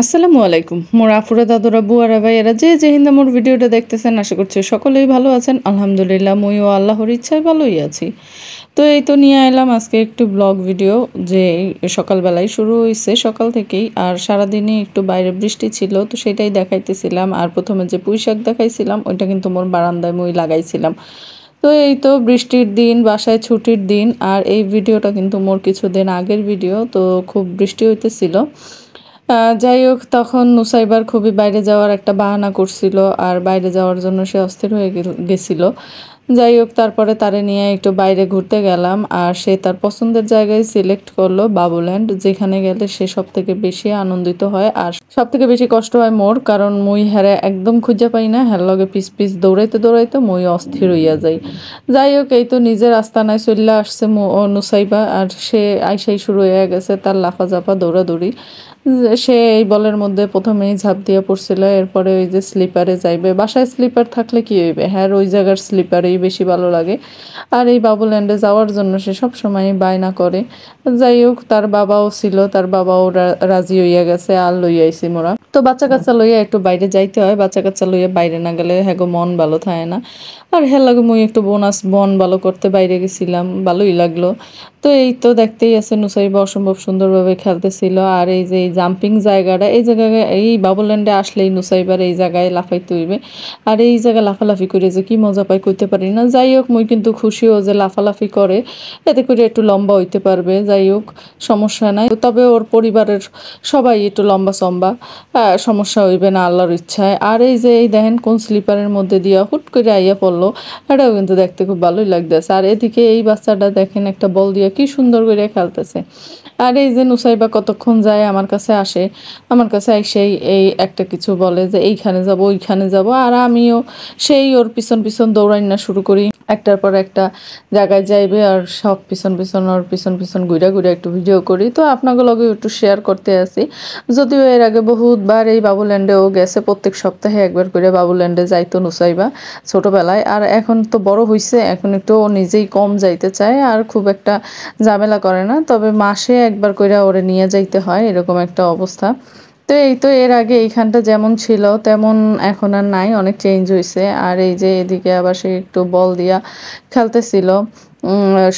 আসসালামু আলাইকুম মোর আফুরা দাদুরা বুয়ারা ভাইয়েরা যে যে হিন্দা মোর ভিডিওটা দেখতেছেন আশা করছি সকলেই ভালো আছেন। আলহামদুলিল্লাহ মইও আল্লাহর ইচ্ছায় ভালোই আছি। তো এই তো নিয়ে এলাম আজকে একটু ব্লগ ভিডিও, যে সকালবেলায় শুরু হয়েছে সকাল থেকেই, আর সারাদিনই একটু বাইরে বৃষ্টি ছিল তো সেটাই দেখাইতেছিলাম। আর প্রথমে যে পুঁই শাক দেখাইছিলাম ওইটা কিন্তু মোর বারান্দায় মই লাগাইছিলাম। তো এই তো বৃষ্টির দিন, বাসায় ছুটির দিন, আর এই ভিডিওটা কিন্তু মোর কিছুদিন আগের ভিডিও। তো খুব বৃষ্টি হইতেছিল। যাই হোক, তখন নুসাইবার খুবই বাইরে যাওয়ার একটা বাহানা করছিল, আর বাইরে যাওয়ার জন্য সে অস্থির হয়ে গেছিল। যাই হোক, তারপরে তারে নিয়ে একটু বাইরে ঘুরতে গেলাম, আর সে তার পছন্দের জায়গায় সিলেক্ট করলো বাবুল্যান্ড, যেখানে গেলে সে সব থেকে বেশি আনন্দিত হয়। আর সব থেকে বেশি কষ্ট হয় মোর, কারণ মুই হ্যারে একদম খুঁজে পাই না, হ্যার লগে পিস পিস দৌড়াইতে দৌড়াইতে মুই অস্থির হইয়া যাই। যাই হোক, এই তো নিজের আস্তানায় চলে আসছে নুসাইবা, আর সে আইসাই শুরু হয়ে গেছে তার লাফাঝাপা দৌড়াদৌড়ি। সে এই বলের মধ্যে প্রথমেই ঝাঁপ দিয়ে পড়ছিল, এরপরে ওই যে স্লিপারে যাইবে। বাসায় স্লিপার থাকলে কি হইবে, হ্যাঁ ওই জায়গার স্লিপারেই বেশি ভালো লাগে। আর এই বাবুল্যান্ডে যাওয়ার জন্য সে সব সময় বায়না করে। যাই হোক, তার বাবাও ছিল, তার বাবাও রাজি হইয়া গেছে, আর লইয়া আইছি মোরা। তো বাচ্চা কাচ্চা লইয়া একটু বাইরে যাইতে হয়, বাচ্চা কাচ্চা লইয়া বাইরে না গেলে হ্যাঁ মন ভালো থাকে না। আর হ্যাঁ লাগে মুই একটু মন ভালো করতে বাইরে গেছিলাম, ভালোই লাগলো। তো এই তো দেখতেই আছে নুসাইবা অসম্ভব সুন্দরভাবে খেলতেছিল। আর এই যে জাম্পিং জায়গাটা, এই জায়গায় এই বাবুল্যান্ডে আসলেই নুসাইবার এই জায়গায় লাফাইতে হইবে। আর এই জায়গায় লাফালাফি করে যে কি মজা পাই কইতে পারি না। যাই হোক, মুই কিন্তু খুশিও যে লাফালাফি করে, এতে করে একটু লম্বা হইতে পারবে। যাই হোক, সমস্যা নাই। তবে ওর পরিবারের সবাই একটু লম্বা চম্বা, সমস্যা হইবে না আল্লাহর ইচ্ছায়। আর এই যে এই দেখেন কোন স্লিপারের মধ্যে দিয়া হুট করে আইয়া পড়লো, এটাও কিন্তু দেখতে খুব ভালোই লাগতেছে। আর এদিকে এই বাচ্চাটা দেখেন একটা বল দিয়া কি সুন্দর করে খেলতেছে। আর এই যে নুসাইবা কতক্ষণ যায় আমার কাছে আসে, আমার কাছে এসেই এই একটা কিছু বলে যে এইখানে যাব ওইখানে যাব, আর আমিও সেই ওর পিছন পিছন দৌড়াইনা শুরু করি। একটার পর একটা জায়গায় যাইবে, আর সব পিছন পিছন ওর পিছন পিছন ঘুরে ঘুরে একটু ভিডিও করি। তো আপনাকে লগে একটু শেয়ার করতে আসি। যদিও এর আগে বহুতবার এই বাবুল্যান্ডেও গেছে, প্রত্যেক সপ্তাহে একবার করে বাবুল্যান্ডে যাইতো নুসাইবা ছোটবেলায়। আর এখন তো বড় হইছে, এখন একটু ও নিজেই কম যাইতে চায়, আর খুব একটা ঝামেলা করে না। তবে মাসে একবার করে ওরে নিয়ে যাইতে হয়, এরকম একটা অবস্থা। তো এই তো এর আগে এইখানটা যেমন ছিল তেমন এখন আর নাই, অনেক চেঞ্জ হয়েছে। আর এই যে এদিকে আবার সে একটু বল দিয়া খেলতেছিল,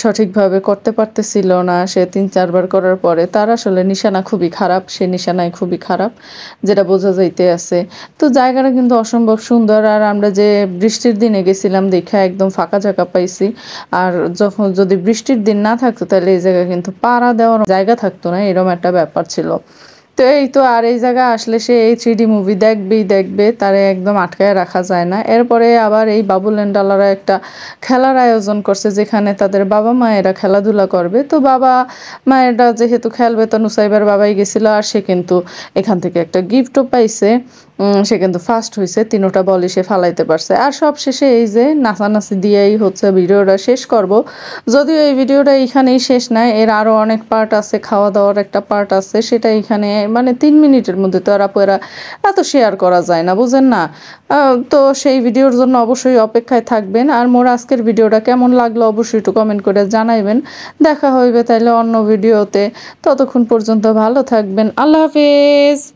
সঠিকভাবে করতে পারতেছিল না। সে 3-4 বার করার পরে তার আসলে নিশানা খুবই খারাপ, সে নিশানায় খুবই খারাপ, যেটা বোঝা যাইতে আছে। তো জায়গাটা কিন্তু অসম্ভব সুন্দর। আর আমরা যে বৃষ্টির দিনে গেছিলাম দেখা একদম ফাঁকা জায়গা পাইছি। আর যখন যদি বৃষ্টির দিন না থাকতো তাহলে এই জায়গায় কিন্তু পাড়া দেওয়ার জায়গা থাকতো না, এরকম একটা ব্যাপার ছিল। তো এই তো, আর এই জায়গায় আসলে সে এই 3D মুভি দেখবেই দেখবে, তারে একদম আটকায় রাখা যায় না। এরপরে আবার এই বাবুল্যান্ডওয়ালারা একটা খেলার আয়োজন করছে, যেখানে তাদের বাবা মায়েরা খেলাধুলা করবে। তো বাবা মায়েরা যেহেতু খেলবে, তো নুসাইবার বাবাই গেছিল, আর সে কিন্তু এখান থেকে একটা গিফটও পাইছে। সে কিন্তু ফার্স্ট হয়েছে, 3টা বলই সে ফালাইতে পারছে। আর সব শেষে এই যে নাচানাচি দিয়েই হচ্ছে ভিডিওটা শেষ করব। যদিও এই ভিডিওটা এইখানেই শেষ নয়, এর আরও অনেক পার্ট আছে, খাওয়া দাওয়ার একটা পার্ট আছে, সেটা এখানে মানে 3 মিনিটের মধ্যে তো আর আপুরা এত শেয়ার করা যায় না, বুঝেন না। তো সেই ভিডিওর জন্য অবশ্যই অপেক্ষায় থাকবেন। আর মোর আজকের ভিডিওটা কেমন লাগলো অবশ্যই একটু কমেন্ট করে জানাইবেন। দেখা হইবে তাইলে অন্য ভিডিওতে, ততক্ষণ পর্যন্ত ভালো থাকবেন। আল্লাহ হাফেজ।